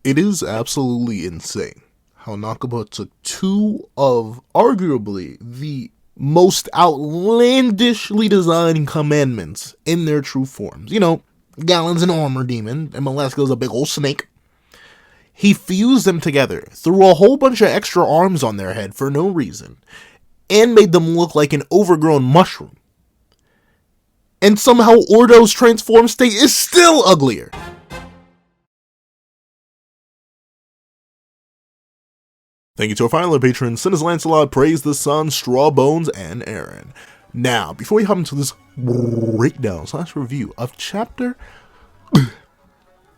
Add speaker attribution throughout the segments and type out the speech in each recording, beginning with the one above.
Speaker 1: It is absolutely insane how Nakaba took two of arguably the most outlandishly designed commandments in their true forms. You know, Galen's an armor demon, and Moleskina's a big old snake. He fused them together, threw a whole bunch of extra arms on their head for no reason, and made them look like an overgrown mushroom. And somehow Ordo's transformed state is still uglier. Thank you to our final patrons, Sinners Lancelot, Praise the Sun, Strawbones, and Aaron. Now, before we hop into this breakdown / review of chapter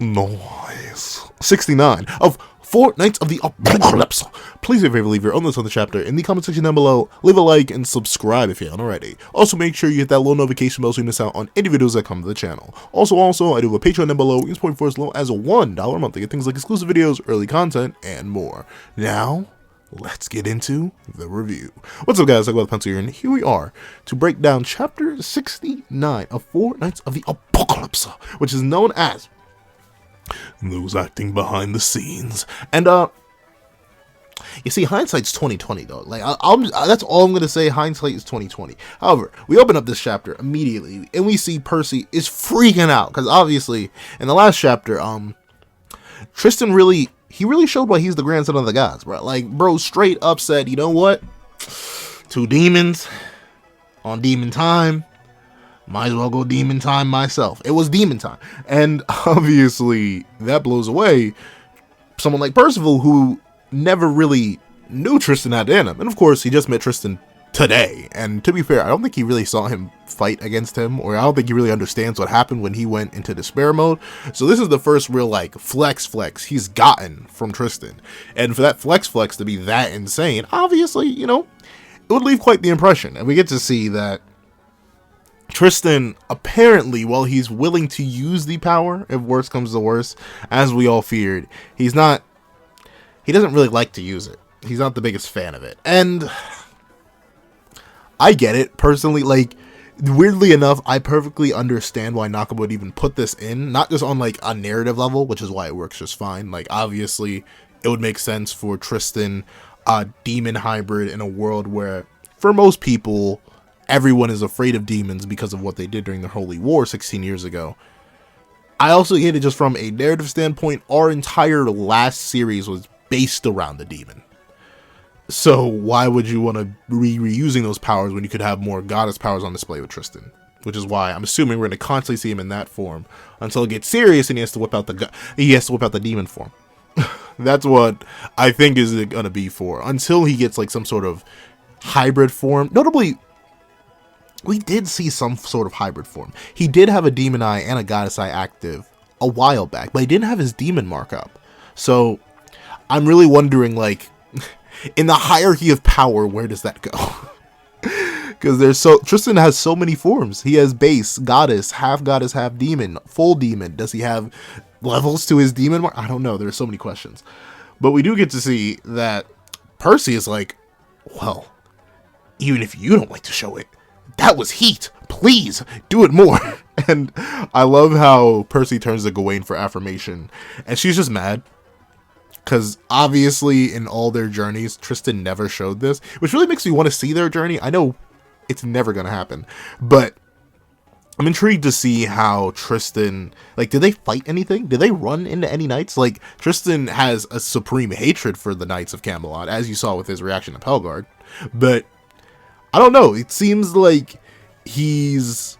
Speaker 1: 69 of Four Knights of the Apocalypse, please do me a favor, leave your own list on the chapter in the comment section down below, leave a like, and subscribe if you haven't already. Also, make sure you hit that little notification bell so you miss out on any videos that come to the channel. Also, I do have a Patreon down below. You can support for as low as $1 a month to get things like exclusive videos, early content, and more. Now, let's get into the review. What's up, guys? I'm the Pencil here, and here we are to break down chapter 69 of Four Knights of the Apocalypse, which is known as Those Acting Behind the Scenes. And you see, hindsight's 2020, dog. Like, that's all I'm gonna say. Hindsight is 2020. However, we open up this chapter immediately, and we see Percy is freaking out because obviously, in the last chapter, Tristan really showed why he's the grandson of the gods, bro. Like, bro, straight up said, you know what? Two demons on demon time. Might as well go demon time myself. It was demon time, and obviously that blows away someone like Percival, who never really knew Tristan had in him. And of course, he just met Tristan today. And to be fair, I don't think he really saw him fight against him, or I don't think he really understands what happened when he went into despair mode. So this is the first real, like, flex he's gotten from Tristan. And for that flex to be that insane, obviously, you know, it would leave quite the impression. And we get to see that Tristan, apparently, while he's willing to use the power, if worse comes to worse, as we all feared, he doesn't really like to use it. He's not the biggest fan of it. And I get it, personally. Like, weirdly enough, I perfectly understand why Nakaba would even put this in. Not just on, like, a narrative level, which is why it works just fine. Like, obviously, it would make sense for Tristan, a demon hybrid, in a world where, for most people, everyone is afraid of demons because of what they did during the Holy War 16 years ago. I also get it just from a narrative standpoint. Our entire last series was based around the demon. So why would you want to be reusing those powers when you could have more goddess powers on display with Tristan? Which is why I'm assuming we're going to constantly see him in that form until it gets serious and he has to whip out the demon form. That's what I think is going to be for, until he gets like some sort of hybrid form. Notably, we did see some sort of hybrid form. He did have a demon eye and a goddess eye active a while back, but he didn't have his demon mark up. So I'm really wondering, like, in the hierarchy of power, where does that go? Because Tristan has so many forms. He has base, goddess, half demon, full demon. Does he have levels to his demon mark? I don't know. There's so many questions. But we do get to see that Percy is like, well, even if you don't like to show it, that was heat. Please do it more. And I love how Percy turns to Gawain for affirmation, and she's just mad because obviously in all their journeys, Tristan never showed this, which really makes me want to see their journey. I know it's never going to happen, but I'm intrigued to see how Tristan, like, did they fight anything? Did they run into any knights? Like, Tristan has a supreme hatred for the Knights of Camelot, as you saw with his reaction to Pelgard, but I don't know. It seems like he's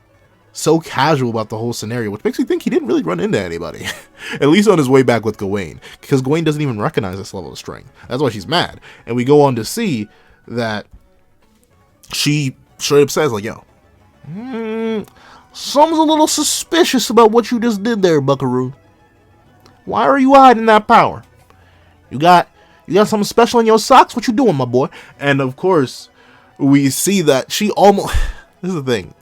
Speaker 1: so casual about the whole scenario, which makes me think he didn't really run into anybody. At least on his way back with Gawain, because Gawain doesn't even recognize this level of strength. That's why she's mad. And we go on to see that she straight up says, like, yo, something's a little suspicious about what you just did there, Buckaroo. Why are you hiding that power? You got something special in your socks? What you doing, my boy? And of course, we see that she almost, this is the thing,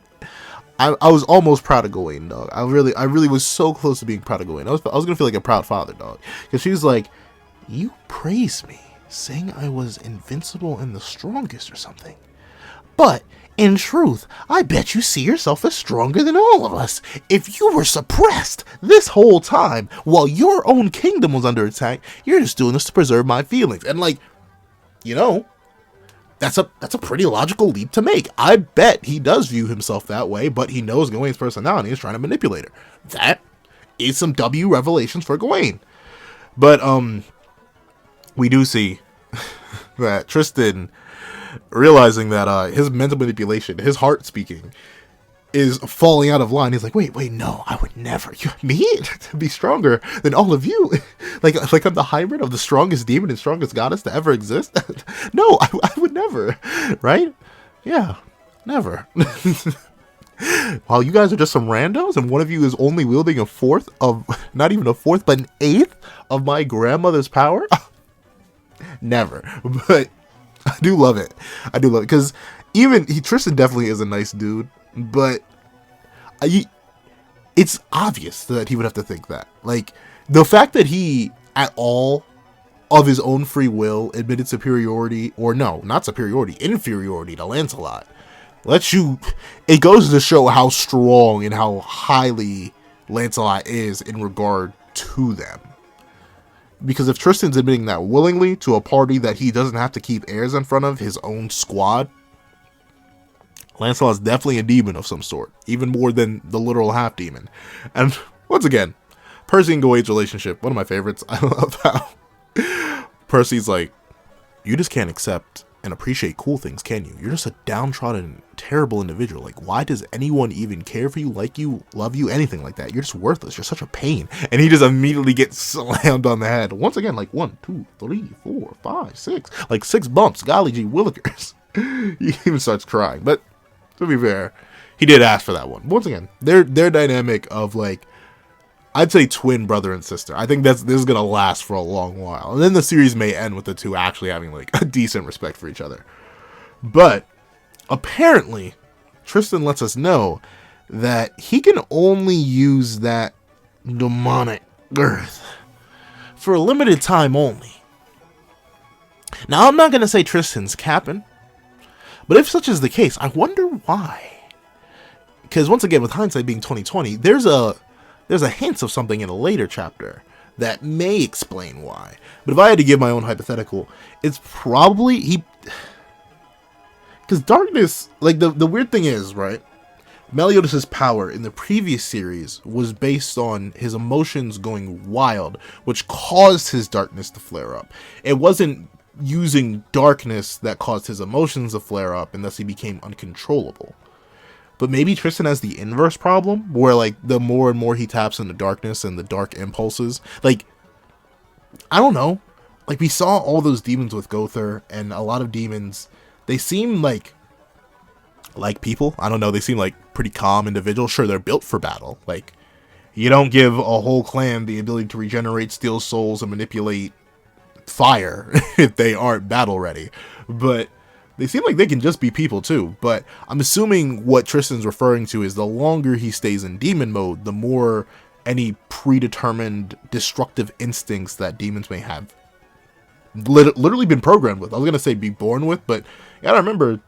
Speaker 1: I was almost proud of Gawain, dog. I really was so close to being proud of Gawain. I was gonna feel like a proud father, dog, because she was like, you praised me, saying I was invincible and the strongest or something, but In truth, I bet you see yourself as stronger than all of us. If you were suppressed this whole time while your own kingdom was under attack, you're just doing this to preserve my feelings. And like, you know, that's a pretty logical leap to make. I bet he does view himself that way, but he knows Gawain's personality is trying to manipulate her. That is some W revelations for Gawain. But we do see that Tristan, realizing that his mental manipulation, his heart speaking, is falling out of line. He's like, wait, no, I would never. Me? To be stronger than all of you? like I'm the hybrid of the strongest demon and strongest goddess to ever exist? No, I would never. Right? Yeah, never. While you guys are just some randos and one of you is only wielding a fourth of, not even a fourth, but an eighth of my grandmother's power? Never. But I do love it. Because Tristan definitely is a nice dude, but it's obvious that he would have to think that. Like, the fact that he, at all, of his own free will, admitted superiority, or no, not superiority, inferiority to Lancelot, it goes to show how strong and how highly Lancelot is in regard to them. Because if Tristan's admitting that willingly to a party that he doesn't have to keep heirs in front of, his own squad, Lancelot's definitely a demon of some sort, even more than the literal half-demon. And once again, Percy and Gawain's relationship, one of my favorites. I love how Percy's like, you just can't accept and appreciate cool things, can you? You're just a downtrodden, terrible individual. Like, why does anyone even care for you, like you, love you, anything like that? You're just worthless. You're such a pain. And he just immediately gets slammed on the head. Once again, like 1, 2, 3, 4, 5, 6. Like 6 bumps. Golly gee willikers. He even starts crying. But to be fair, he did ask for that one. Once again, their dynamic of like, I'd say twin brother and sister. I think this is gonna last for a long while, and then the series may end with the two actually having like a decent respect for each other. But apparently, Tristan lets us know that he can only use that demonic girth for a limited time only. Now, I'm not gonna say Tristan's capping, but if such is the case, I wonder why. Because once again, with hindsight being 2020, there's a hint of something in a later chapter that may explain why. But if I had to give my own hypothetical, it's probably because darkness, like the weird thing is, right? Meliodas' power in the previous series was based on his emotions going wild, which caused his darkness to flare up. It wasn't using darkness that caused his emotions to flare up, and thus he became uncontrollable. But maybe Tristan has the inverse problem, where like the more and more he taps into darkness and the dark impulses, like, I don't know, like we saw all those demons with Gother, and a lot of demons, they seem like people. I don't know, they seem like pretty calm individuals. Sure, they're built for battle. Like, you don't give a whole clan the ability to regenerate, steal souls, and manipulate fire if they aren't battle ready. But they seem like they can just be people too. But I'm assuming what Tristan's referring to is the longer he stays in demon mode, the more any predetermined destructive instincts that demons may have literally been programmed with. I was going to say be born with, but you gotta remember,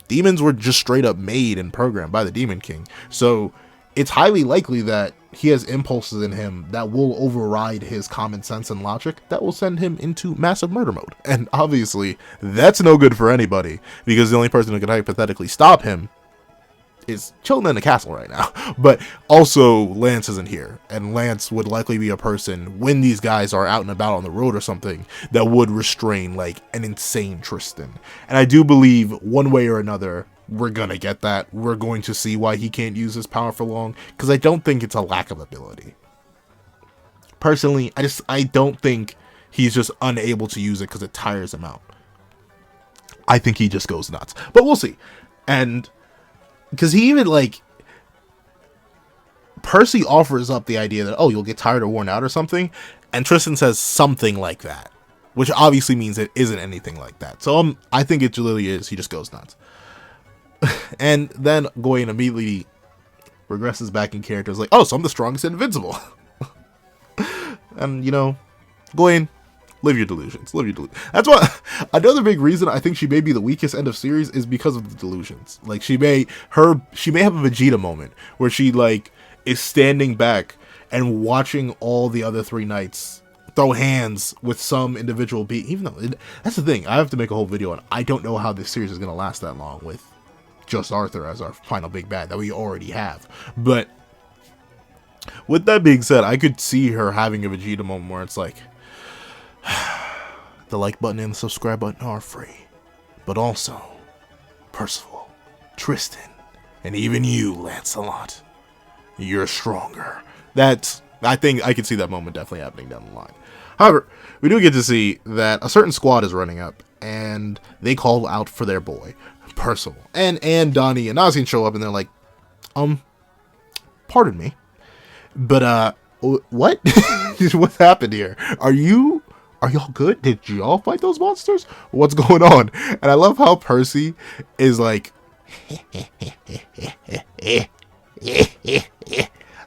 Speaker 1: demons were just straight up made and programmed by the Demon King. So it's highly likely that he has impulses in him that will override his common sense and logic, that will send him into massive murder mode. And obviously, that's no good for anybody, because the only person who could hypothetically stop him is chilling in the castle right now. But also, Lance isn't here, and Lance would likely be a person, when these guys are out and about on the road or something, that would restrain like an insane Tristan. And I do believe, one way or another, we're gonna get that. We're going to see why he can't use his power for long, because I don't think it's a lack of ability. Personally, I don't think he's just unable to use it because it tires him out. I think he just goes nuts. But we'll see. And because he even, like, Percy offers up the idea that, oh, you'll get tired or worn out or something, and Tristan says something like that, which obviously means it isn't anything like that. So I think it really is, he just goes nuts. And then Gawain immediately regresses back in character, like, oh, so I'm the strongest and invincible. And, you know, Gawain, Live your delusions. Live your delusions. That's why another big reason I think she may be the weakest end of series is because of the delusions. Like she may have a Vegeta moment where she like is standing back and watching all the other three knights throw hands with some individual being. Even though that's the thing, I have to make a whole video on. I don't know how this series is gonna last that long with just Arthur as our final big bad that we already have. But with that being said, I could see her having a Vegeta moment where it's like, the like button and the subscribe button are free, but also Percival, Tristan, and even you, Lancelot, you're stronger. I think I could see that moment definitely happening down the line. However, we do get to see that a certain squad is running up, and they call out for their boy, Percival. And Donnie and Nazian show up, and they're like, pardon me, but what? What happened here? Are y'all good? Did y'all fight those monsters? What's going on? And I love how Percy is like,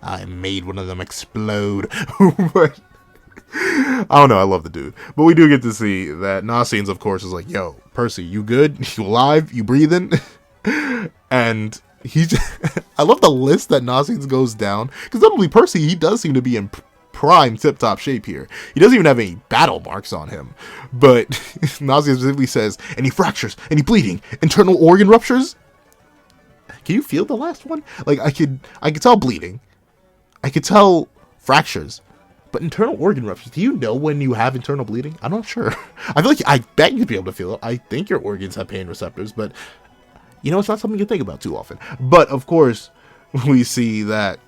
Speaker 1: I made one of them explode. But I don't know, I love the dude. But we do get to see that Nazian's, of course, is like, yo, Percy, you good? You alive? You breathing? And he's I love the list that Nazian's goes down, because not only Percy, he does seem to be in prime tip-top shape here. He doesn't even have any battle marks on him, but Nazian specifically says, any fractures, any bleeding, internal organ ruptures. Can you feel the last one? Like I could tell bleeding, I could tell fractures, but internal organ ruptures, do you know when you have internal bleeding? I'm not sure. I bet you'd be able to feel it. I think your organs have pain receptors, but you know, it's not something you think about too often. But of course, we see that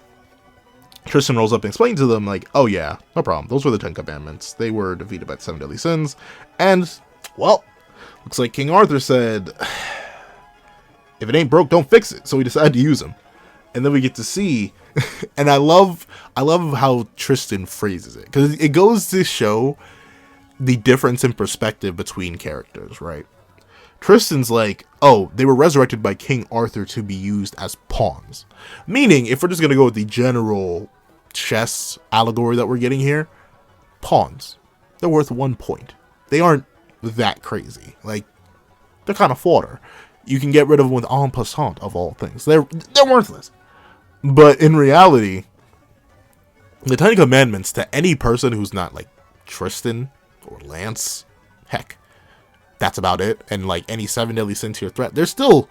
Speaker 1: Tristan rolls up and explains to them, like, oh yeah, no problem. Those were the 10 Commandments. They were defeated by the 7 deadly sins. And, well, looks like King Arthur said, if it ain't broke, don't fix it. So he decided to use them. And then we get to see, and I love how Tristan phrases it, because it goes to show the difference in perspective between characters, right? Tristan's like, oh, they were resurrected by King Arthur to be used as pawns. Meaning, if we're just going to go with the general chess allegory that we're getting here, pawns, they're worth 1 point. They aren't that crazy. Like, they're kind of fodder. You can get rid of them with en passant, of all things. They're worthless. But in reality, the 10 Commandments, to any person who's not like Tristan or Lance, heck, that's about it. And like any 7 deadly sin tier threat, they're still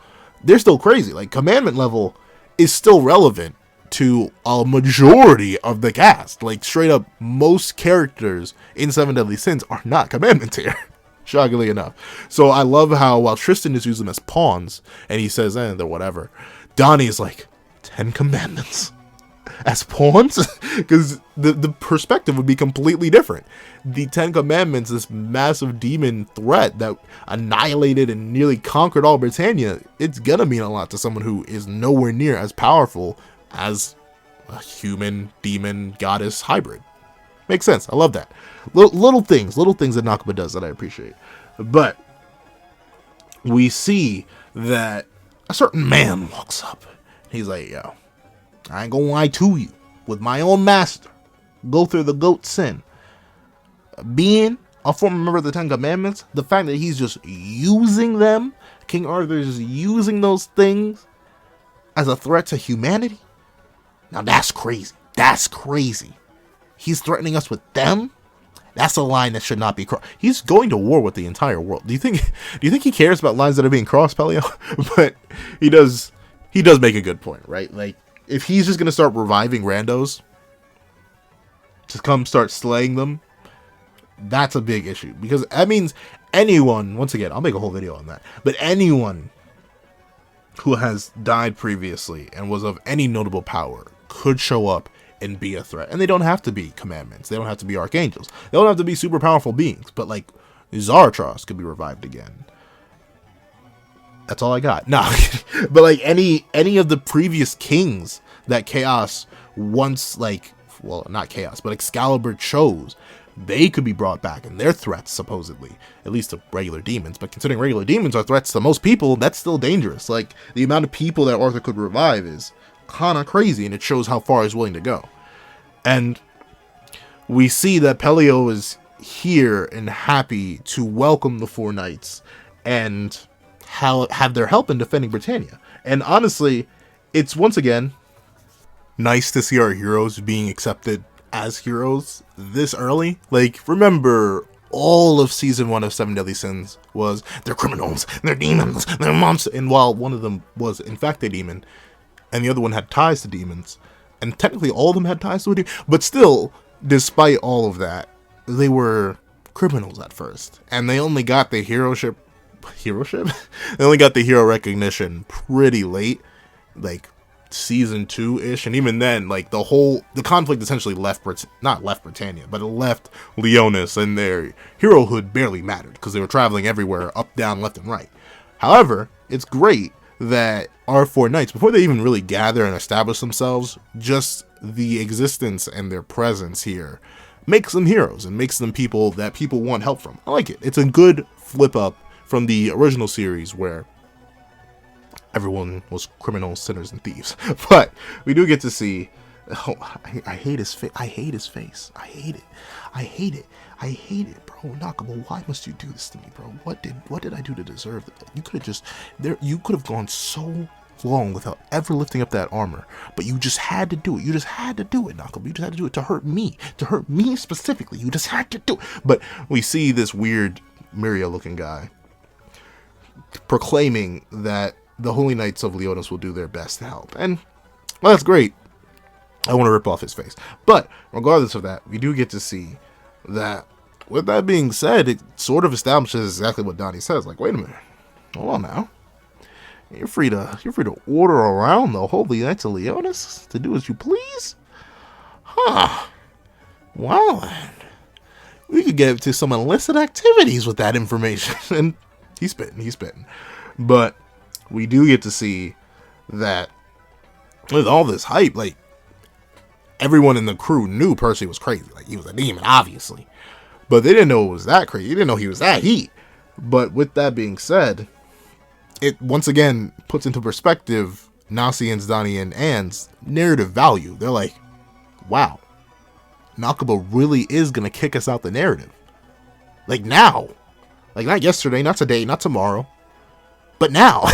Speaker 1: crazy. Like commandment level is still relevant to a majority of the cast. Like straight up, most characters in 7 deadly sins are not commandment tier. Shockingly enough. So I love how while Tristan is using them as pawns and he says, they're whatever, Donnie is like, 10 commandments as pawns? Because the perspective would be completely different. The 10 Commandments, this massive demon threat that annihilated and nearly conquered all Britannia, it's gonna mean a lot to someone who is nowhere near as powerful as a human demon goddess hybrid. Makes sense. I love that. Little things that Nakaba does that I appreciate. But we see that a certain man walks up. He's like, yo, I ain't gonna lie to you. With my own master, go through the goat sin. Being a former member of the 10 Commandments, the fact that he's just using them, King Arthur is using those things as a threat to humanity. Now that's crazy. That's crazy. He's threatening us with them. That's a line that should not be crossed. He's going to war with the entire world. Do you think he cares about lines that are being crossed, Pelio? But he does make a good point, right? Like, if he's just going to start reviving randos, to come start slaying them, that's a big issue. Because that means anyone, once again, I'll make a whole video on that, but anyone who has died previously and was of any notable power could show up and be a threat. And they don't have to be commandments. They don't have to be archangels. They don't have to be super powerful beings. But like, Zaratros could be revived again. That's all I got. Nah, but like any of the previous kings that Chaos once, like, well, not Chaos, but Excalibur chose, they could be brought back, and they're threats, supposedly, at least to regular demons. But considering regular demons are threats to most people, that's still dangerous. Like, the amount of people that Arthur could revive is kind of crazy, and it shows how far he's willing to go. And we see that Pelio is here and happy to welcome the Four Knights and have their help in defending Britannia. And honestly, it's once again nice to see our heroes being accepted as heroes this early. Like, remember, all of season 1 of Seven Deadly Sins was they're criminals, they're demons, they're monsters. And while one of them was in fact a demon, and the other one had ties to demons, and technically all of them had ties to a demon, but still, despite all of that, they were criminals at first, and they only got the heroship. They only got the hero recognition pretty late, like season 2-ish, and even then, like the conflict essentially not left Britannia, but it left Leonis, and their herohood barely mattered because they were traveling everywhere, up, down, left, and right. However, it's great that our Four Knights, before they even really gather and establish themselves, just the existence and their presence here makes them heroes and makes them people that people want help from. I like it. It's a good flip up from the original series where everyone was criminals, sinners, and thieves. But we do get to see. Oh, I hate his face. I hate his face. I hate it. I hate it. I hate it, bro. Nakaba, why must you do this to me, bro? What did I do to deserve it? You could have just You could have gone so long without ever lifting up that armor, but you just had to do it. You just had to do it, Nakaba. You just had to do it to hurt me specifically. You just had to do it. But we see this weird Miria-looking guy proclaiming that the Holy Knights of Leonis will do their best to help. And, well, that's great. I want to rip off his face. But, regardless of that, we do get to see that, with that being said, it sort of establishes exactly what Donnie says. Like, wait a minute. Hold on now. You're free to order around the Holy Knights of Leonis to do as you please? Huh. Well, then. We could get to some illicit activities with that information. And he's spitting. But we do get to see that with all this hype, like, everyone in the crew knew Percy was crazy. Like, he was a demon, obviously. But they didn't know it was that crazy. They didn't know he was that heat. But with that being said, it once again puts into perspective Nasian's, Donnie, and Anne's narrative value. They're like, wow, Nakaba really is going to kick us out the narrative. Like, now. Like, not yesterday, not today, not tomorrow. But now.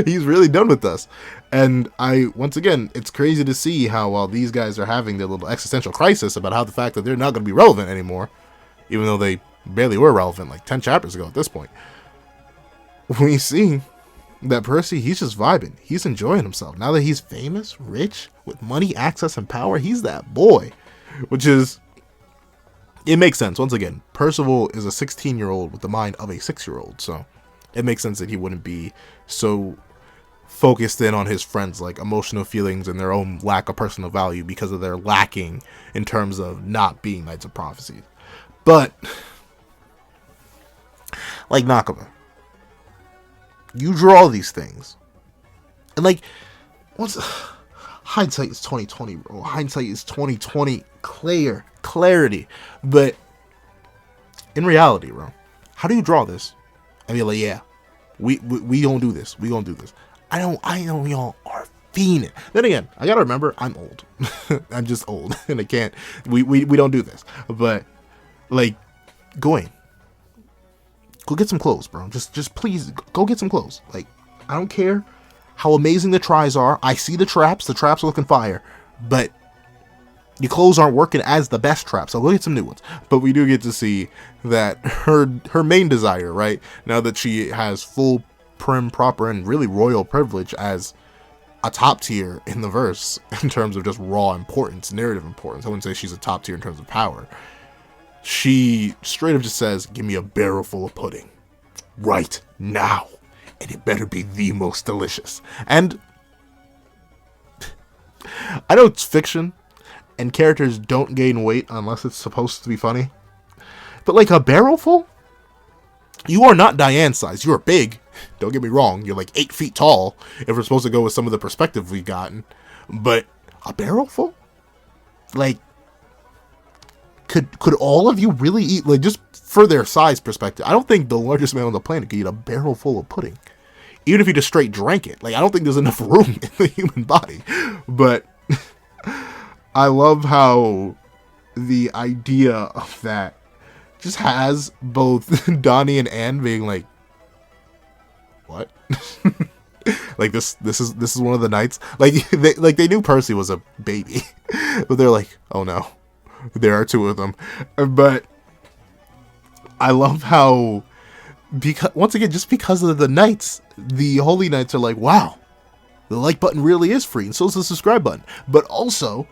Speaker 1: He's really done with us. And once again, it's crazy to see how while these guys are having their little existential crisis about how the fact that they're not going to be relevant anymore, even though they barely were relevant like 10 chapters ago at this point, we see that Percy, he's just vibing. He's enjoying himself. Now that he's famous, rich, with money, access, and power, he's that boy. Which is, it makes sense. Once again, Percival is a 16-year-old with the mind of a 6-year-old, so it makes sense that he wouldn't be so focused in on his friends' like emotional feelings and their own lack of personal value because of their lacking in terms of not being Knights of Prophecy. But like Nakaba, you draw these things, and like once hindsight is 2020, bro. Hindsight is 2020, clarity. But in reality, bro, how do you draw this? And you're like, yeah, we gonna do this. We gonna do this. I know y'all are fiending. Then again, I gotta remember, I'm old. I'm just old, and I can't. We don't do this. But like, Gawain, go get some clothes, bro. Just please go get some clothes. Like, I don't care how amazing the tries are. I see the traps. The traps are looking fire, but your clothes aren't working as the best traps. So go get some new ones. But we do get to see that her main desire, right now that she has full prim, proper, and really royal privilege as a top tier in the verse in terms of just raw importance, narrative importance. I wouldn't say she's a top tier in terms of power. She straight up just says, give me a barrel full of pudding right now, and it better be the most delicious. And I know it's fiction and characters don't gain weight unless it's supposed to be funny, but like a barrel full? You are not Diane size. You are big. Don't get me wrong. You're like 8 feet tall if we're supposed to go with some of the perspective we've gotten. But a barrel full? Like, could all of you really eat, like, just for their size perspective? I don't think the largest man on the planet could eat a barrel full of pudding. Even if you just straight drank it. Like, I don't think there's enough room in the human body. But I love how the idea of that just has both Donnie and Anne being like, what? Like this is one of the knights. Like they knew Percy was a baby, but they're like, oh no, there are two of them. But I love how, because once again, just because of the knights, the holy knights are like, wow, the like button really is free, and so is the subscribe button. But also,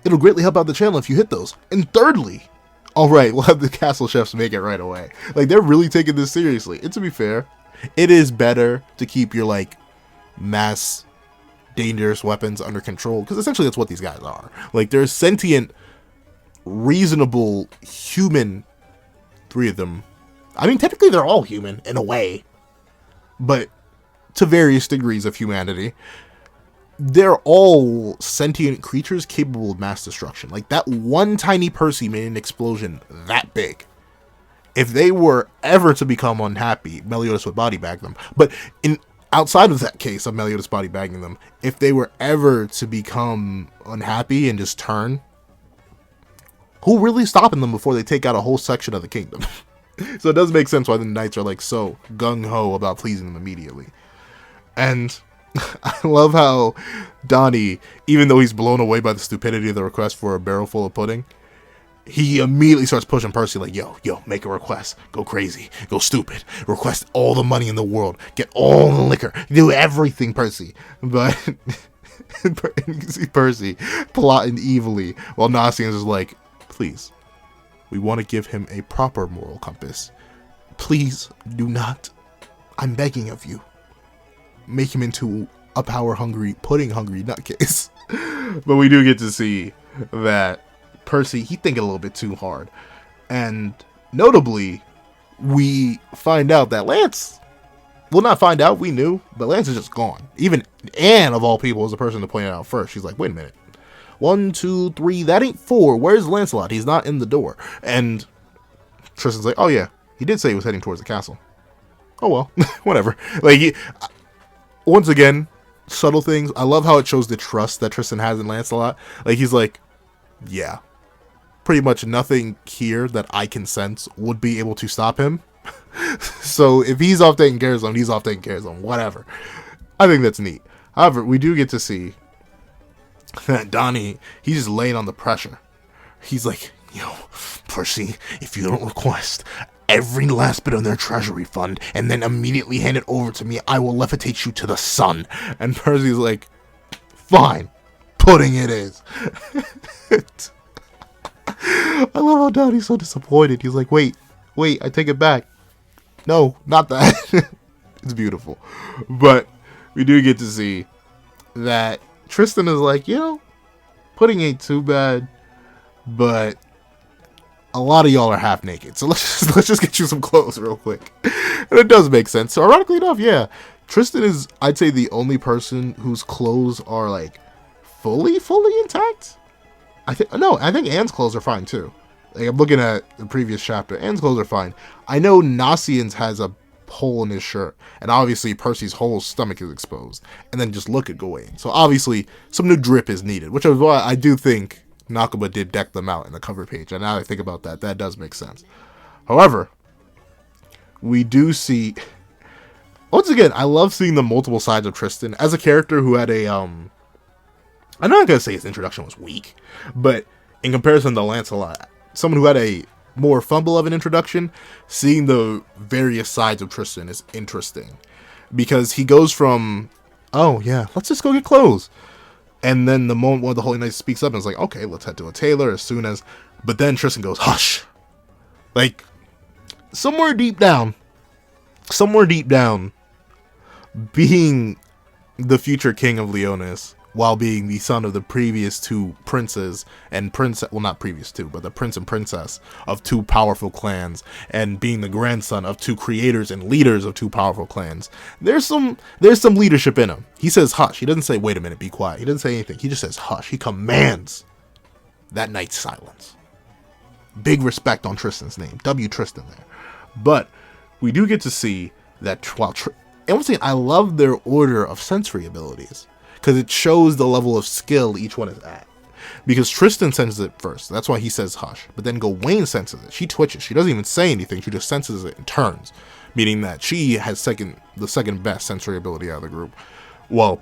Speaker 1: it'll greatly help out the channel if you hit those. And thirdly, all right, we'll have the castle chefs make it right away. Like, they're really taking this seriously. And to be fair, it is better to keep your, like, mass dangerous weapons under control, because essentially that's what these guys are. Like, they're sentient, reasonable human. 3 of them. I mean, technically they're all human in a way, but to various degrees of humanity. They're all sentient creatures capable of mass destruction. Like, that one tiny Percy made an explosion that big. If they were ever to become unhappy, Meliodas would body bag them. But outside of that case of Meliodas body bagging them, if they were ever to become unhappy and just turn, who really stopping them before they take out a whole section of the kingdom? So it does make sense why the knights are like so gung-ho about pleasing them immediately. And I love how Donnie, even though he's blown away by the stupidity of the request for a barrel full of pudding, he immediately starts pushing Percy like, yo, make a request. Go crazy. Go stupid. Request all the money in the world. Get all the liquor. Do everything, Percy. But you can see Percy plotting evilly while Nasians is like, please, we want to give him a proper moral compass. Please do not, I'm begging of you, make him into a power-hungry, pudding-hungry nutcase. But we do get to see that Percy, he thinking a little bit too hard. And notably, we find out that Lance, well, not find out, we knew, but Lance is just gone. Even Anne, of all people, was the person to point it out first. She's like, wait a minute. 1, 2, 3, that ain't 4. Where's Lancelot? He's not in the door. And Tristan's like, oh yeah, he did say he was heading towards the castle. Oh well, whatever. Like, once again, subtle things. I love how it shows the trust that Tristan has in Lancelot. Like, he's like, yeah, pretty much nothing here that I can sense would be able to stop him. So if he's off taking care of someone, he's off taking care of someone, whatever. I think that's neat. However, we do get to see that Donnie, he's just laying on the pressure. He's like, yo, Percy, if you don't request every last bit of their treasury fund and then immediately hand it over to me, I will levitate you to the sun. And Percy's like, fine, pudding it is. I love how Donnie's so disappointed. He's like, wait, I take it back. No, not that. It's beautiful. But we do get to see that Tristan is like, pudding ain't too bad, but a lot of y'all are half naked, so let's just get you some clothes real quick. And it does make sense. So ironically enough, yeah, Tristan is, I'd say, the only person whose clothes are like fully intact. I think Anne's clothes are fine too. Like, I'm looking at the previous chapter, Anne's clothes are fine. I know Nasian's has a hole in his shirt, and obviously Percy's whole stomach is exposed. And then just look at Gawain. So obviously some new drip is needed, which is why I do think Nakaba did deck them out in the cover page. And now that I think about that, that does make sense. However, we do see, once again, I love seeing the multiple sides of Tristan as a character who had a I'm not gonna say his introduction was weak, but in comparison to Lancelot, someone who had a more fumble of an introduction, seeing the various sides of Tristan is interesting, because he goes from, oh yeah, let's just go get clothes, and then the moment one of the Holy Knights speaks up and is like, okay, let's head to a tailor as soon as, but then Tristan goes, hush. Like, somewhere deep down, being the future king of Leonis, while being the son of the previous 2 princes and princess, well, not previous 2, but the prince and princess of 2 powerful clans, and being the grandson of 2 creators and leaders of 2 powerful clans, there's some leadership in him. He says hush. He doesn't say, wait a minute, be quiet. He doesn't say anything. He just says hush. He commands that knight's silence. Big respect on Tristan's name. W Tristan there. But we do get to see that while and once again, I love their order of sensory abilities, because it shows the level of skill each one is at. because Tristan senses it first. That's why he says hush. But then Gawain senses it. She twitches. She doesn't even say anything. She just senses it and turns, meaning that she has the second best sensory ability out of the group. Well,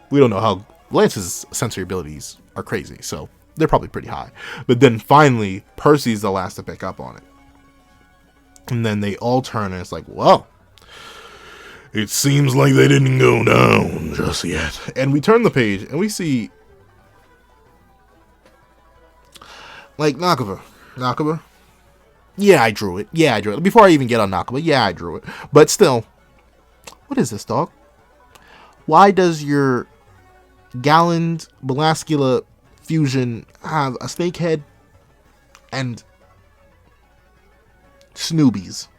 Speaker 1: we don't know how Lance's sensory abilities are crazy, so they're probably pretty high. But then finally, Percy's the last to pick up on it. And then they all turn and it's like, well, it seems like they didn't go down just yet. And we turn the page and we see, like, Nakaba. Yeah, I drew it. Before I even get on Nakaba, yeah, I drew it. But still, what is this, dog? Why does your Galland Belascula fusion have a snake head and Snoobies?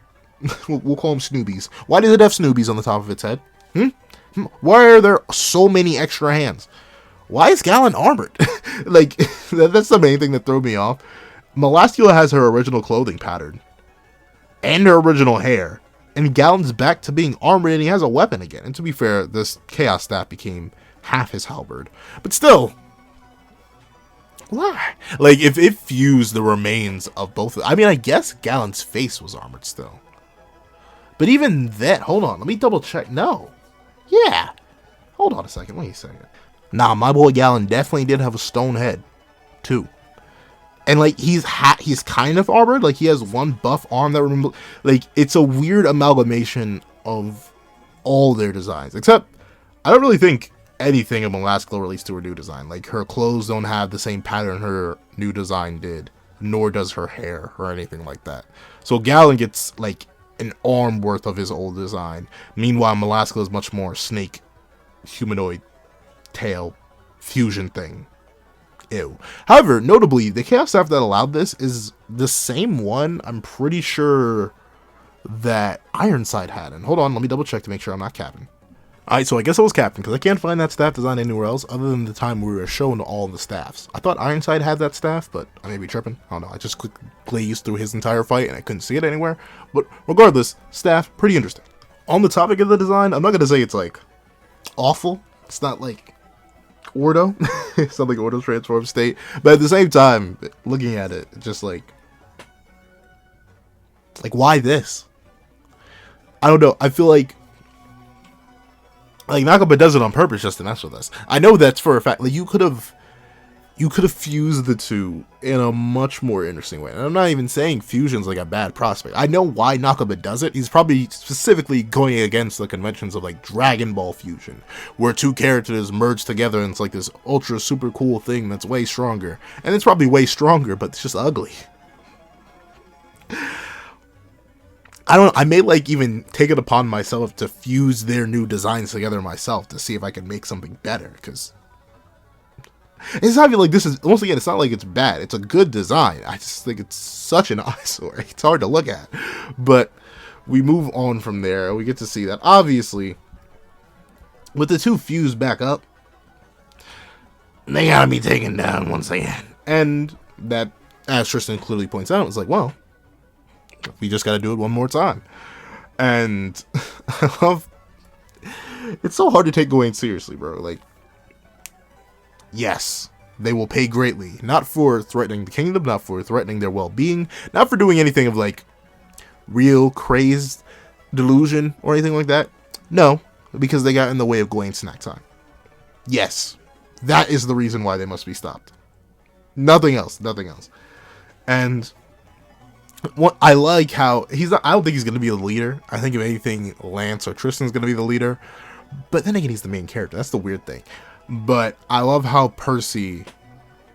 Speaker 1: We'll call them Snoobies. Why does it have Snoobies on the top of its head? Why are there so many extra hands? Why is Galland armored? Like, that's the main thing that threw me off. Belascula has her original clothing pattern and her original hair, and Galland's back to being armored and he has a weapon again. And to be fair, this Chaos Staff became half his halberd. But still, why? Like, if it fused the remains of both, I mean, I guess Galland's face was armored still. But even then, hold on, let me double check. No. Yeah. Hold on a second. Wait a second. Nah, my boy Galland definitely did have a stone head, too. And, like, he's kind of armored. Like, he has one buff arm that remember. Like, it's a weird amalgamation of all their designs. Except, I don't really think anything of Belascula released to her new design. Like, her clothes don't have the same pattern her new design did. Nor does her hair or anything like that. So, Galland gets, like, an arm worth of his old design. Meanwhile, Belascula is much more snake, humanoid, tail, fusion thing. Ew. However, notably, the Chaos Staff that allowed this is the same one, I'm pretty sure, that Ironside had. And hold on, let me double check to make sure I'm not capping. Alright, so I guess I was capping, because I can't find that staff design anywhere else other than the time we were shown all the staffs. I thought Ironside had that staff, but I may be tripping. I don't know, I just quick glazed through his entire fight and I couldn't see it anywhere. But regardless, staff, pretty interesting. On the topic of the design, I'm not going to say it's, like, awful. It's not, like, Ordo. It's not like Ordo's transform state. But at the same time, looking at it, just like, why this? I don't know. I feel like Nakaba does it on purpose just to mess with us. I know that's for a fact. Like, you could have fused the two in a much more interesting way. And I'm not even saying fusion's like a bad prospect. I know why Nakaba does it. He's probably specifically going against the conventions of like Dragon Ball fusion, where two characters merge together and it's like this ultra super cool thing that's way stronger. And it's probably way stronger, but it's just ugly. I may like even take it upon myself to fuse their new designs together myself to see if I can make something better, because it's not even like this is, once again, it's not like it's bad. It's a good design. I just think it's such an eyesore. It's hard to look at. But we move on from there. We get to see that, obviously, with the two fused back up, they gotta be taken down once again. And that, as Tristan clearly points out, it's like, well, we just gotta do it one more time. And I love, it's so hard to take Gawain seriously, bro. Like, yes, they will pay greatly, not for threatening the kingdom, not for threatening their well-being, not for doing anything of like real crazed delusion or anything like that. No, because they got in the way of Gawain's snack time. Yes, that is the reason why they must be stopped. Nothing else, nothing else. And what I like how he's not, I don't think he's going to be the leader. I think if anything, Lance or Tristan's going to be the leader. But then again, he's the main character. That's the weird thing. But I love how Percy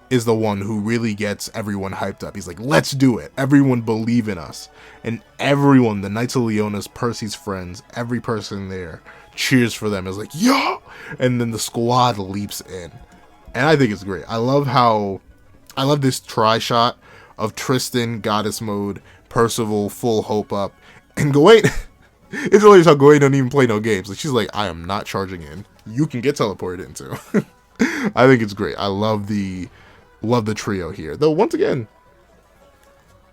Speaker 1: is the one who really gets everyone hyped up. He's like, let's do it. Everyone believe in us. And everyone, the Knights of Leonis, Percy's friends, every person there cheers for them. Is like, yeah! And then the squad leaps in. And I think it's great. I love this tri-shot of Tristan, Goddess Mode, Percival, Full Hope up, and Gawain. It's hilarious how Gawain don't even play no games. Like, she's like, I am not charging in. You can get teleported into. I think it's great. I love the trio here. Though, once again,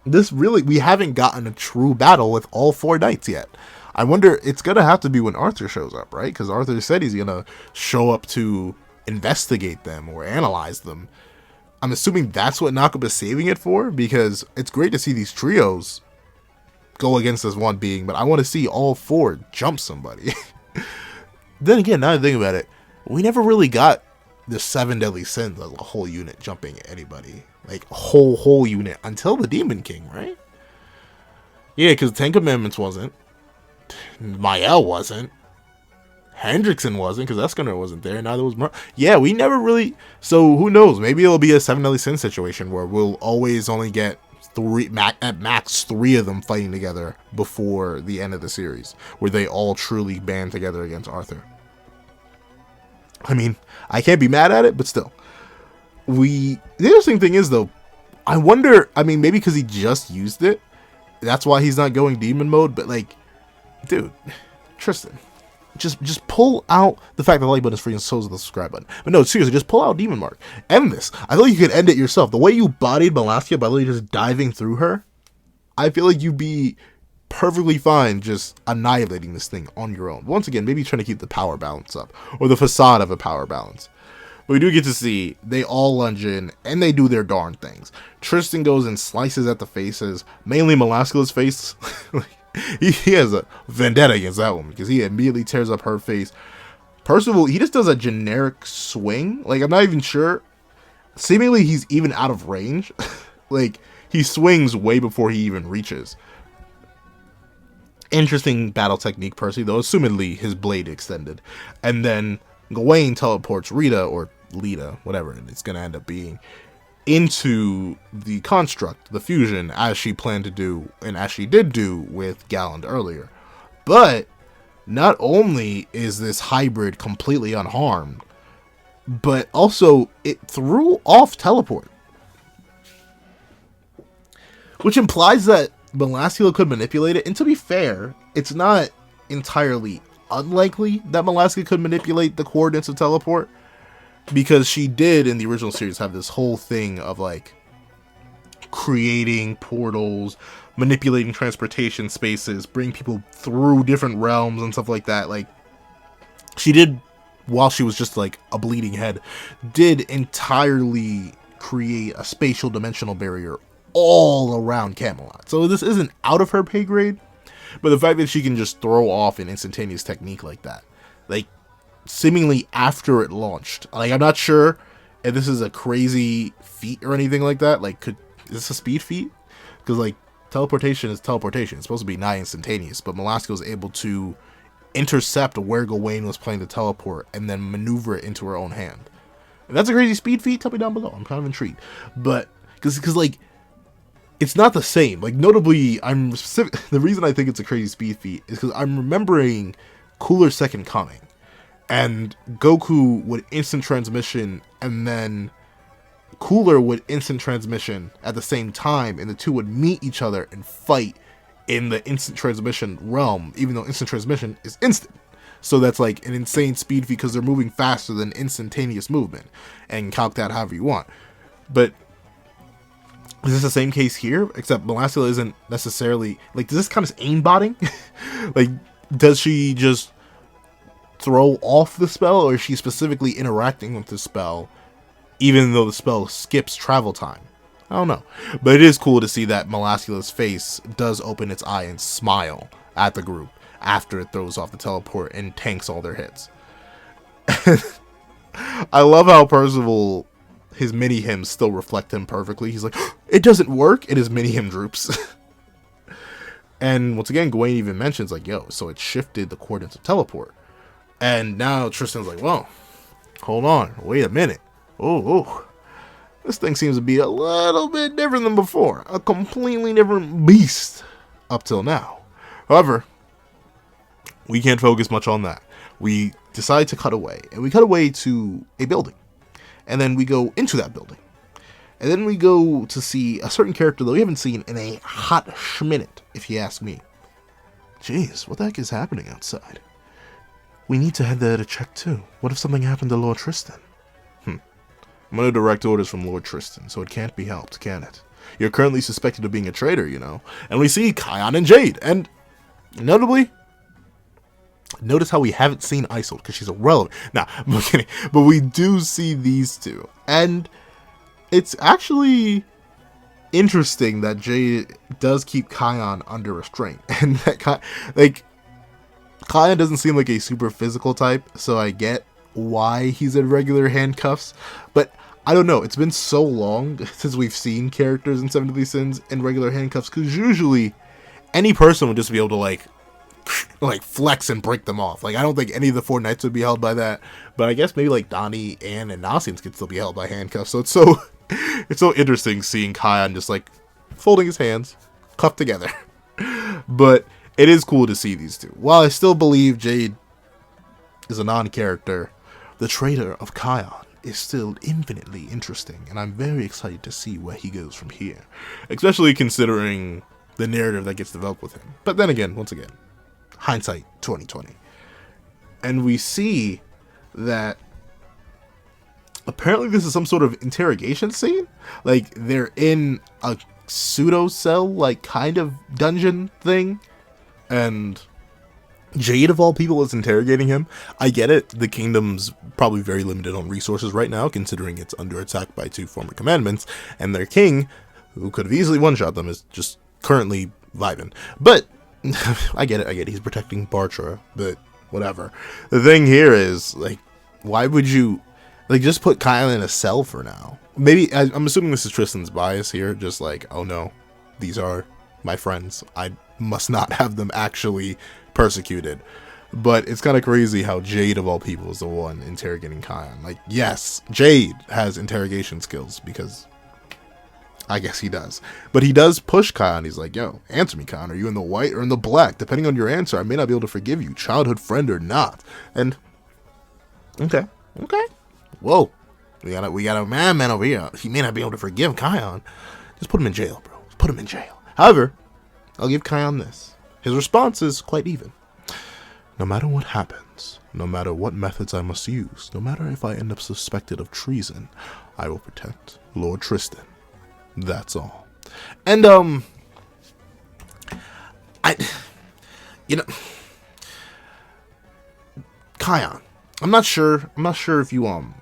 Speaker 1: we haven't gotten a true battle with all four knights yet. I wonder, it's going to have to be when Arthur shows up, right? Because Arthur said he's going to show up to investigate them or analyze them. I'm assuming that's what Nakaba's saving it for, because it's great to see these trios go against this one being, but I want to see all four jump somebody. Then again, now that I think about it, we never really got the 7 deadly sins as a whole unit jumping at anybody. Like, whole unit until the Demon King, right? Yeah, because Ten Commandments wasn't. Mael wasn't. Hendrickson wasn't, because Escanor wasn't there. Neither was yeah, we never really. So who knows? Maybe it'll be a 7 deadly sin situation where we'll always only get at max 3 of them fighting together before the end of the series, where they all truly band together against Arthur. I mean, I can't be mad at it, but still. The interesting thing is, though, I wonder, I mean, maybe because he just used it, that's why he's not going demon mode, but like, dude, Tristan, just pull out the fact that the like button is free and so is the subscribe button. But no, seriously, just pull out Demon Mark. End this. I feel like you could end it yourself. The way you bodied Malaskia by literally just diving through her, I feel like you'd be perfectly fine just annihilating this thing on your own. Once again, maybe trying to keep the power balance up, or the facade of a power balance. But we do get to see they all lunge in and they do their darn things. Tristan goes and slices at the faces, mainly Malaskia's face. He has a vendetta against that woman because he immediately tears up her face. Percival, he just does a generic swing. Like, I'm not even sure. Seemingly, he's even out of range. Like, he swings way before he even reaches. Interesting battle technique, Percy, though. Assumedly, his blade extended. And then Gawain teleports Rita, or Lita, whatever it's going to end up being, into the construct, the fusion, as she planned to do, and as she did do with Galland earlier. But not only is this hybrid completely unharmed, but also it threw off teleport. Which implies that Malaskia could manipulate it, and to be fair, it's not entirely unlikely that Malaskia could manipulate the coordinates of teleport, because she did in the original series have this whole thing of like creating portals, manipulating transportation spaces, bring people through different realms and stuff like that. Like, she did, while she was just like a bleeding head, did entirely create a spatial dimensional barrier all around Camelot. So this isn't out of her pay grade, but the fact that she can just throw off an instantaneous technique like that, like, seemingly after it launched. Like, I'm not sure if this is a crazy feat or anything like that. Like, is this a speed feat? Because, like, teleportation is teleportation. It's supposed to be nigh instantaneous, but Malaskia was able to intercept where Gawain was planning to teleport and then maneuver it into her own hand. If that's a crazy speed feat, tell me down below. I'm kind of intrigued. But, because like, it's not the same. Like, notably, the reason I think it's a crazy speed feat is because I'm remembering Cooler's Second Coming. And Goku would instant transmission, and then Cooler would instant transmission at the same time, and the two would meet each other and fight in the instant transmission realm, even though instant transmission is instant. So that's like an insane speed feat because they're moving faster than instantaneous movement, and calc that however you want. But is this the same case here? Except Malaskia isn't necessarily, like, does this count as aimbotting? Like, does she just throw off the spell, or is she specifically interacting with the spell even though the spell skips travel time? I don't know, but it is cool to see that Malaskia's face does open its eye and smile at the group after it throws off the teleport and tanks all their hits. I love how Percival, his mini hymns still reflect him perfectly. He's like, it doesn't work, and his mini hymn droops. And once again, Gawain even mentions, like, yo, so it shifted the coordinates of teleport. And now Tristan's like, well, hold on, wait a minute. Oh, this thing seems to be a little bit different than before. A completely different beast up till now. However, we can't focus much on that. We decide to cut away. And we cut away to a building. And then we go into that building. And then we go to see a certain character that we haven't seen in a hot schminute, if you ask me. Jeez, what the heck is happening outside? We need to head there to check too. What if something happened to Lord Tristan? I'm under direct orders from Lord Tristan, so it can't be helped, can it? You're currently suspected of being a traitor, you know. And we see Kion and Jade. And notably, notice how we haven't seen Isolde, because she's irrelevant. Nah, I'm kidding. But we do see these two. And it's actually interesting that Jade does keep Kion under restraint, and that Kion doesn't seem like a super physical type, so I get why he's in regular handcuffs, but I don't know. It's been so long since we've seen characters in Seven Deadly Sins in regular handcuffs, because usually any person would just be able to like flex and break them off. Like, I don't think any of the four knights would be held by that, but I guess maybe like Donnie, Anne, and Nasians could still be held by handcuffs. So it's so interesting seeing Kion just like folding his hands, cuffed together. But it is cool to see these two. While I still believe Jade is a non-character, the traitor of Kion is still infinitely interesting, and I'm very excited to see where he goes from here, especially considering the narrative that gets developed with him. But then again, once again, hindsight 2020. And we see that apparently this is some sort of interrogation scene. Like, they're in a pseudo cell, like, kind of dungeon thing, and Jade, of all people, is interrogating him. I get it. The kingdom's probably very limited on resources right now, considering it's under attack by two former commandments, and their king, who could have easily one-shot them, is just currently vibing. But I get it. He's protecting Bartra, but whatever. The thing here is, like, why would you, like, just put Kyle in a cell for now? Maybe, I'm assuming this is Tristan's bias here, just like, oh no, these are my friends. I must not have them actually persecuted. But it's kind of crazy how Jade, of all people, is the one interrogating Kion. Like, yes, Jade has interrogation skills, because I guess he does. But he does push Kion. He's like, yo, answer me, Kion. Are you in the white or in the black? Depending on your answer, I may not be able to forgive you, childhood friend or not. And, okay. Whoa. We got a man over here. He may not be able to forgive Kion. Just put him in jail, bro. Put him in jail. However, I'll give Kion this. His response is quite even. No matter what happens, no matter what methods I must use, no matter if I end up suspected of treason, I will protect Lord Tristan. That's all. And, Kion, I'm not sure if you,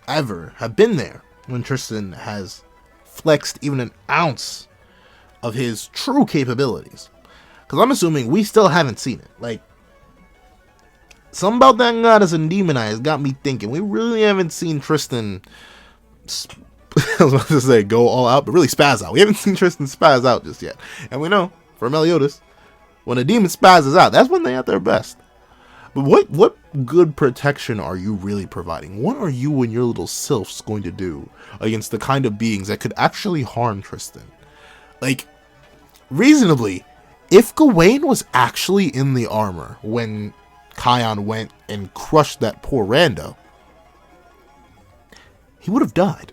Speaker 1: ever have been there when Tristan has flexed even an ounce of his true capabilities. Because I'm assuming we still haven't seen it. Like, something about that goddess and demon eyes got me thinking. We really haven't seen Tristan, I was about to say go all out, but really spaz out. We haven't seen Tristan spaz out just yet. And we know, from Meliodas, when a demon spazzes out, that's when they're at their best. But what good protection are you really providing? What are you and your little sylphs going to do against the kind of beings that could actually harm Tristan? Like, reasonably, if Gawain was actually in the armor when Kion went and crushed that poor rando, he would have died.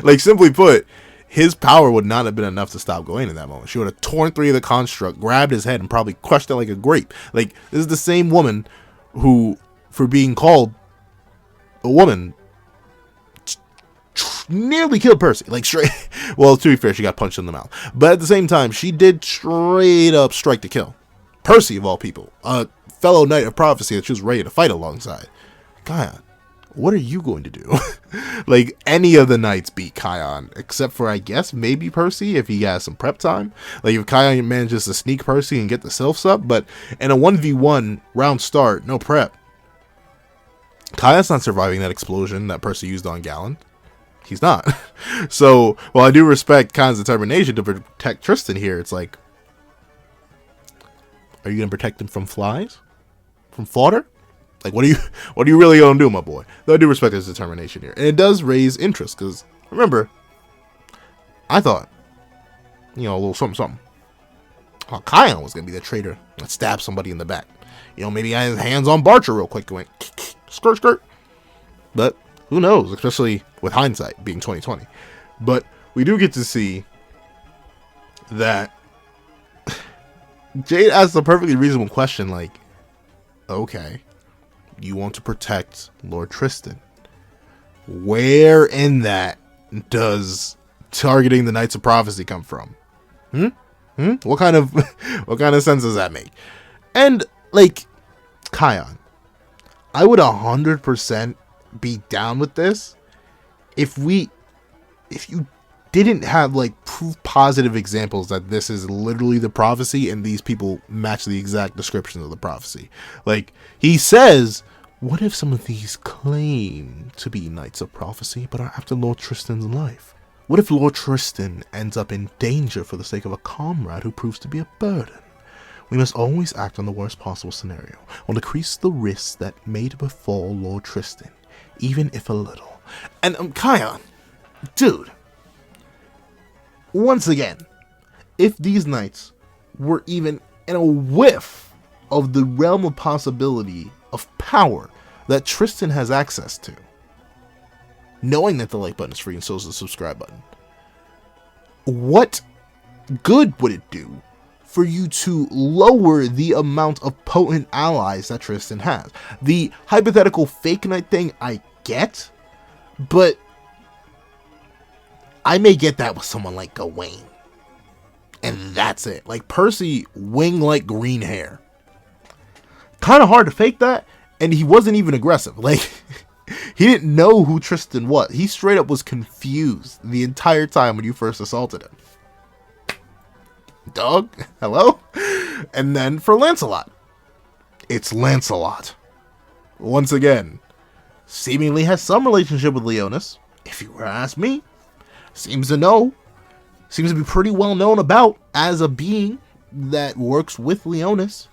Speaker 1: Like, simply put, his power would not have been enough to stop Gawain in that moment. She would have torn through the construct, grabbed his head, and probably crushed it like a grape. Like, this is the same woman who, for being called a woman, nearly killed Percy. Like, straight. Well, to be fair, she got punched in the mouth. But at the same time, she did straight up strike to kill Percy, of all people, a fellow knight of prophecy that she was ready to fight alongside. Kion, what are you going to do? Like, any of the knights beat Kion, except for, I guess, maybe Percy, if he has some prep time. Like, if Kion manages to sneak Percy and get the sylphs up, but in a 1v1 round start, no prep, Kion's not surviving that explosion that Percy used on Gallant. He's not. So, while I do respect Kion's determination to protect Tristan here, it's like, are you going to protect him from flies? From fodder? Like, what are you really gonna do, my boy? Though I do respect his determination here, and it does raise interest, because remember, I thought, a little something. Oh, Kion was gonna be the traitor that stabbed somebody in the back. Maybe he had his hands on Bartra real quick, going skirt. But who knows? Especially with hindsight being 2020. But we do get to see that Jade asks a perfectly reasonable question, like, okay, you want to protect Lord Tristan. Where in that does targeting the Knights of Prophecy come from? What kind of sense does that make? And, like, Kion, I would 100% be down with this if we if you didn't have like proof positive examples that this is literally the prophecy and these people match the exact description of the prophecy. Like he says, what if some of these claim to be knights of prophecy but are after Lord Tristan's life? What if Lord Tristan ends up in danger for the sake of a comrade who proves to be a burden? We must always act on the worst possible scenario, or decrease the risks that may befall Lord Tristan, even if a little. And Kion, dude, once again, if these knights were even in a whiff of the realm of possibility of power that Tristan has access to, knowing that the like button is free and so is the subscribe button, what good would it do for you to lower the amount of potent allies that Tristan has? The hypothetical fake knight thing I get, but I may get that with someone like Gawain. And that's it. Like Percy, wing like green hair. Kind of hard to fake that. And he wasn't even aggressive. Like, he didn't know who Tristan was. He straight up was confused the entire time when you first assaulted him. Dog, hello? And then for Lancelot, it's Lancelot. Once again, seemingly has some relationship with Leonis. If you were to ask me, seems to be pretty well known about as a being that works with Leonis,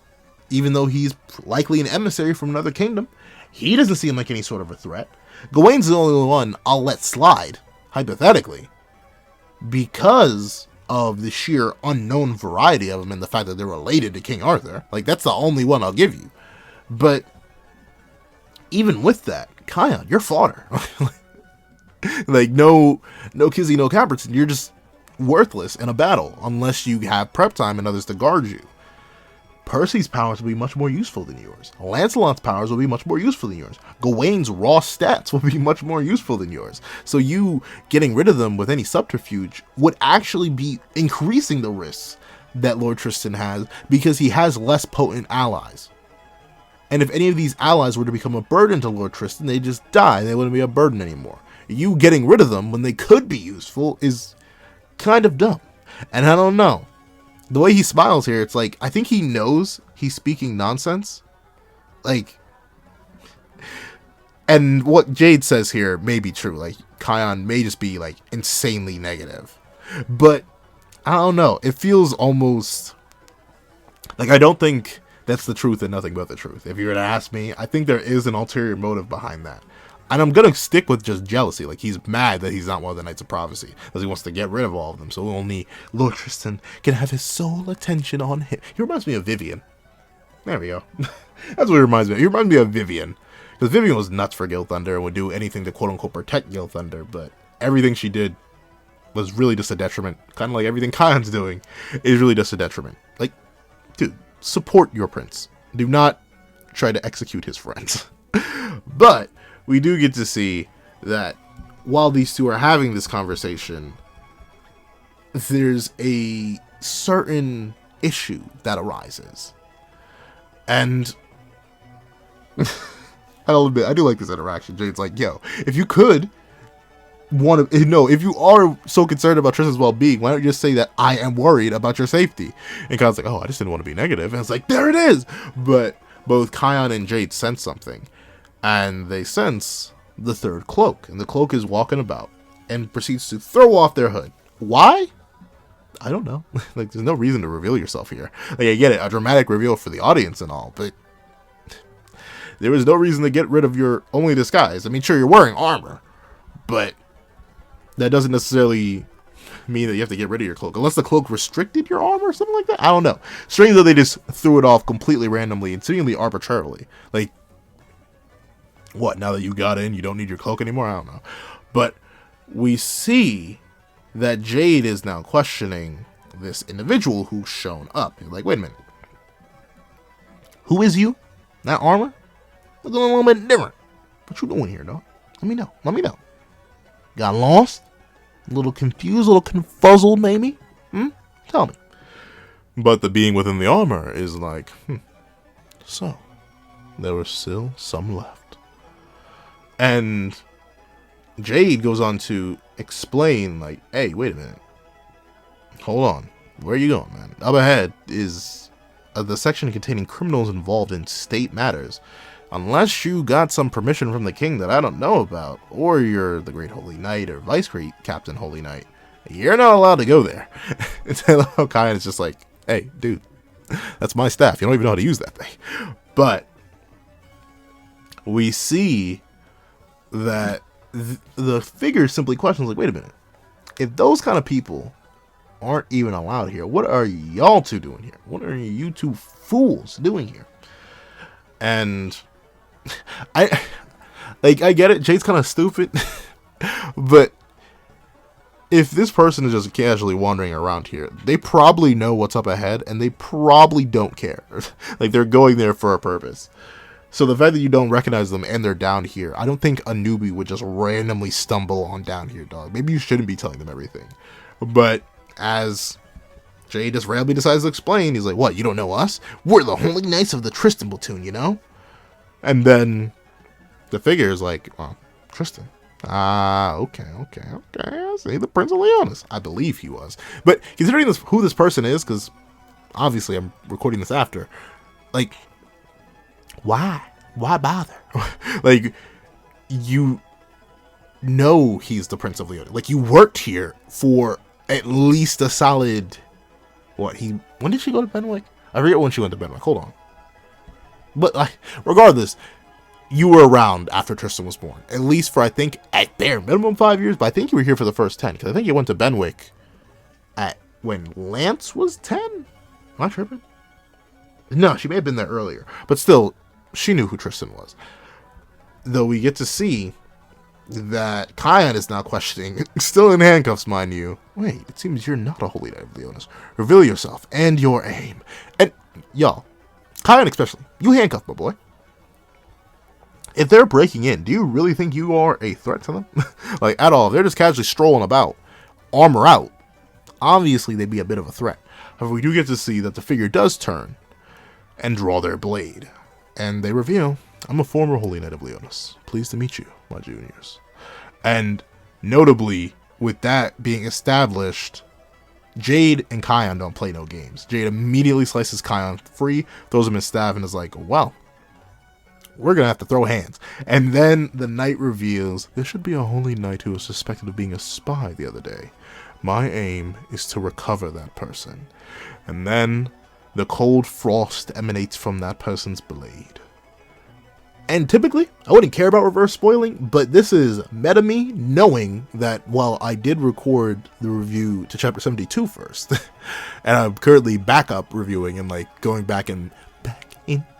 Speaker 1: even though he's likely an emissary from another kingdom. He doesn't seem like any sort of a threat. Gawain's the only one I'll let slide, hypothetically, because of the sheer unknown variety of them and the fact that they're related to King Arthur. Like, that's the only one I'll give you. But even with that, Kion, you're fodder. Like, no Kizzy, no Caperton. You're just worthless in a battle unless you have prep time and others to guard you. Percy's powers will be much more useful than yours. Lancelot's powers will be much more useful than yours. Gawain's raw stats will be much more useful than yours. So you getting rid of them with any subterfuge would actually be increasing the risks that Lord Tristan has, because he has less potent allies. And if any of these allies were to become a burden to Lord Tristan, they just die. They wouldn't be a burden anymore. You getting rid of them when they could be useful is kind of dumb. And I don't know. The way he smiles here, it's like, I think he knows he's speaking nonsense. Like, and what Jade says here may be true. Like, Kion may just be, like, insanely negative. But, I don't know. It feels almost like, I don't think that's the truth and nothing but the truth. If you were to ask me, I think there is an ulterior motive behind that. And I'm going to stick with just jealousy. Like, he's mad that he's not one of the Knights of Prophecy, because he wants to get rid of all of them, so only Lord Tristan can have his sole attention on him. He reminds me of Vivian. There we go. That's what he reminds me of. He reminds me of Vivian. Because Vivian was nuts for Guild Thunder and would do anything to quote-unquote protect Guild Thunder, but everything she did was really just a detriment. Kind of like everything Kion's doing is really just a detriment. Like, dude, support your prince. Do not try to execute his friends. But we do get to see that while these two are having this conversation, there's a certain issue that arises. And I'll admit, I do like this interaction. Jade's like, yo, if you could if you are so concerned about Tristan's well-being, why don't you just say that I am worried about your safety? And Kion's like, oh, I just didn't want to be negative. And it's like, there it is. But both Kion and Jade sense something. And they sense the third cloak. And the cloak is walking about and proceeds to throw off their hood. Why? I don't know. Like, there's no reason to reveal yourself here. Like, I get it, a dramatic reveal for the audience and all, but there was no reason to get rid of your only disguise. I mean, sure, you're wearing armor, but that doesn't necessarily mean that you have to get rid of your cloak. Unless the cloak restricted your armor or something like that. I don't know. Strange that they just threw it off completely randomly and seemingly arbitrarily. Like, what, now that you got in, you don't need your cloak anymore? I don't know. But we see that Jade is now questioning this individual who's shown up. You're like, wait a minute. Who is you? That armor? Looking a little bit different. What you doing here, dog? Let me know. Let me know. Got lost? A little confused? A little confuzzled, maybe? Tell me. But the being within the armor is like, so, there was still some left. And Jade goes on to explain, like, hey, wait a minute. Hold on. Where are you going, man? Up ahead is the section containing criminals involved in state matters. Unless you got some permission from the king that I don't know about, or you're the Great Holy Knight or Vice Great Captain Holy Knight, you're not allowed to go there. And Kyan is just like, hey, dude, that's my staff. You don't even know how to use that thing. But we see that the figure simply questions, like, wait a minute. If those kind of people aren't even allowed here, what are y'all two doing here? What are you two fools doing here? And I get it. Jade's kind of stupid, but if this person is just casually wandering around here, they probably know what's up ahead, and they probably don't care. Like, they're going there for a purpose. So the fact that you don't recognize them and they're down here, I don't think a newbie would just randomly stumble on down here, dog. Maybe you shouldn't be telling them everything. But as Jade just randomly decides to explain, he's like, what, you don't know us? We're the Holy Knights of the Tristan platoon, you know? And then the figure is like, oh, Tristan. Okay. I see, the Prince of Leonis. I believe he was. But considering who this person is, because obviously I'm recording this after, like, why bother? Like, you know he's the Prince of Leonis. Like, you worked here for at least a solid, when did she go to Benwick? I forget when she went to Benwick. Hold on. But regardless, you were around after Tristan was born. At least for, I think, at bare minimum 5 years. But I think you were here for the first 10. Because I think you went to Benwick when Lance was 10? Am I tripping? No, she may have been there earlier. But still, she knew who Tristan was. Though we get to see that Kyan is now questioning, still in handcuffs, mind you. Wait, it seems you're not a Holy Knight of Leonis. Reveal yourself and your aim. And, y'all, Kyan especially, you handcuffed, my boy. If they're breaking in, do you really think you are a threat to them? Like, at all. If they're just casually strolling about, armor out, obviously they'd be a bit of a threat. However, we do get to see that the figure does turn and draw their blade. And they reveal, I'm a former Holy Knight of Leonis. Pleased to meet you, my juniors. And notably, with that being established, Jade and Kyan don't play no games. Jade immediately slices Kyan free, throws him his staff, and is like, well, we're going to have to throw hands. And then the knight reveals, there should be a Holy Knight who was suspected of being a spy the other day. My aim is to recover that person. And then the cold frost emanates from that person's blade. And typically, I wouldn't care about reverse spoiling, but this is meta me knowing that while I did record the review to chapter 72 first, and I'm currently backup reviewing and like going back in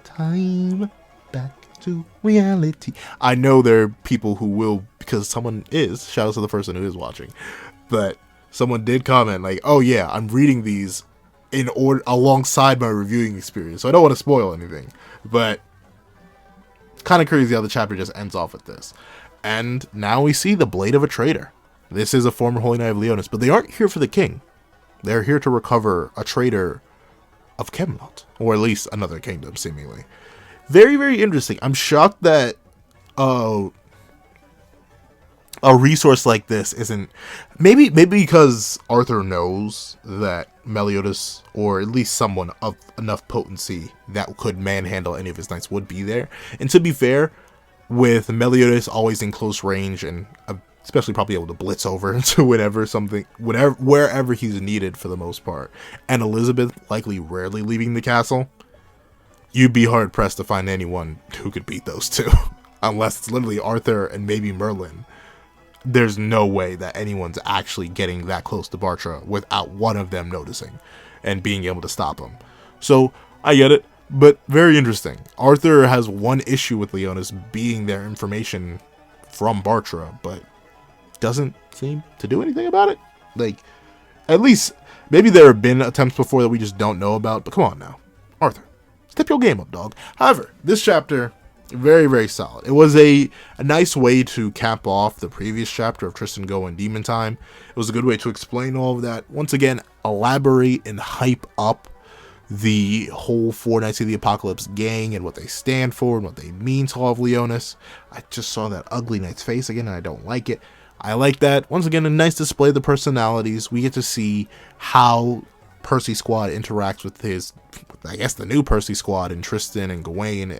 Speaker 1: time, back to reality. I know there are people who will, because someone is, shout out to the person who is watching, but someone did comment like, oh yeah, I'm reading these in order alongside my reviewing experience, so I don't want to spoil anything, but kind of crazy how the chapter just ends off with this. And now we see the blade of a traitor. This is a former Holy Knight of Leonis, but they aren't here for the king. They're here to recover a traitor of Camelot, or at least another kingdom, seemingly. Very, very interesting. I'm shocked that a resource like this isn't, maybe because Arthur knows that Meliodas, or at least someone of enough potency that could manhandle any of his knights, would be there. And to be fair, with Meliodas always in close range and especially probably able to blitz over into wherever he's needed for the most part, and Elizabeth likely rarely leaving the castle, you'd be hard pressed to find anyone who could beat those two. Unless it's literally Arthur and maybe Merlin. There's no way that anyone's actually getting that close to Bartra without one of them noticing and being able to stop him. So, I get it, but very interesting. Arthur has one issue with Leonis being their information from Bartra, but doesn't seem to do anything about it. Like, at least, maybe there have been attempts before that we just don't know about, but come on now. Arthur, step your game up, dog. However, this chapter, very, very solid. It was a nice way to cap off the previous chapter of Tristan Go and Demon Time. It was a good way to explain all of that. Once again, elaborate and hype up the whole Four Knights of the Apocalypse gang and what they stand for and what they mean to all of Leonis. I just saw that ugly knight's face again, and I don't like it. I like that. Once again, a nice display of the personalities. We get to see how Percy Squad interacts with his, I guess, the new Percy Squad and Tristan and Gawain.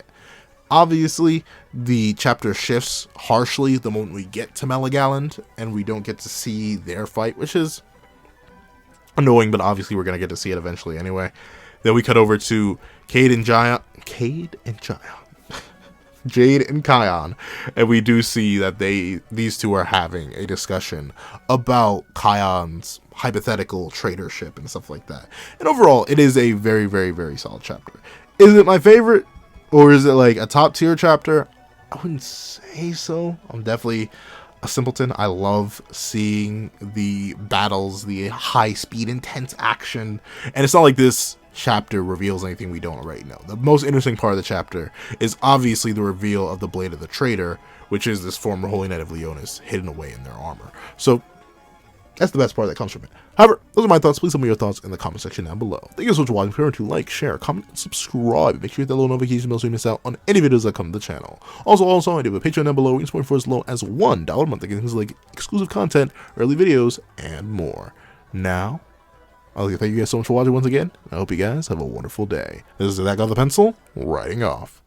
Speaker 1: Obviously, the chapter shifts harshly the moment we get to Meligaland, and we don't get to see their fight, which is annoying, but obviously we're going to get to see it eventually anyway. Then we cut over to Jade and Kion, and we do see that these two are having a discussion about Kion's hypothetical traitorship and stuff like that. And overall, it is a very, very, very solid chapter. Is it my favorite, or is it like a top tier chapter? I wouldn't say so. I'm definitely a simpleton. I love seeing the battles, the high speed, intense action, and it's not like this chapter reveals anything we don't already know. The most interesting part of the chapter is obviously the reveal of the Blade of the Traitor, which is this former Holy Knight of Leonis hidden away in their armor. So that's the best part that comes from it. However, those are my thoughts. Please tell me your thoughts in the comment section down below. Thank you so much for watching. Remember to like, share, comment, and subscribe. Make sure you hit that little notification bell so you miss out on any videos that come to the channel. Also, I do have a Patreon down below. You can support for as low as $1 a month. Things like exclusive content, early videos, and more. Now, I'd like to thank you guys so much for watching once again. I hope you guys have a wonderful day. This is That Guy with the Pencil, writing off.